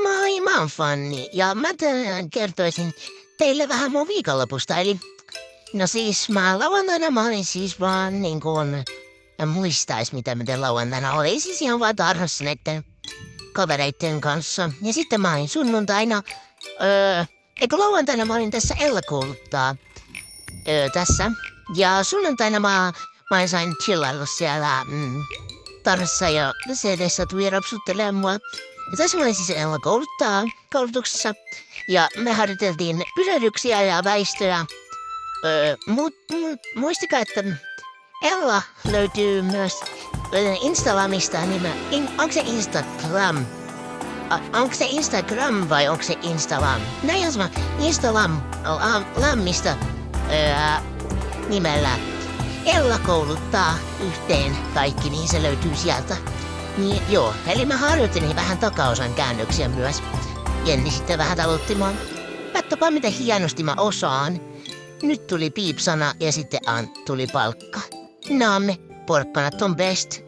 Moi, mä oon Fanni ja mä tänään kertoisin teille vähän mun viikonlopusta. Eli no siis lauantaina mä olin siis vaan niin kuin, en muistais mitä mä tein lauantaina. Olin siis ihan vaan tarhassa näitten kavereitten kanssa. Ja sitten mä olin sunnuntaina, eikö lauantaina mä olin tässä Ella-kouluttaa tässä. Ja sunnuntaina mä sain chillailla siellä tarhassa ja CDssä tuli rapsuttelemaan mua. Ja tässä mä olin siis Ella koulutuksessa ja me harjoiteltiin pysähdyksiä ja väistöjä. Muistakaa, että Ella löytyy myös Instagramista onko se Instagram? Onko se Instagram vai onko se Instagram? Näin jos mä Instagramista nimellä Ella kouluttaa yhteen kaikki, niin se löytyy sieltä. Niin joo, eli mä harjoittelin vähän takaosan käännöksiä myös. Jenni sitten vähän talutti mua. Katsopa miten hienosti mä osaan. Nyt tuli piipsana ja sitten tuli palkka. Naamme, porkkanat on best.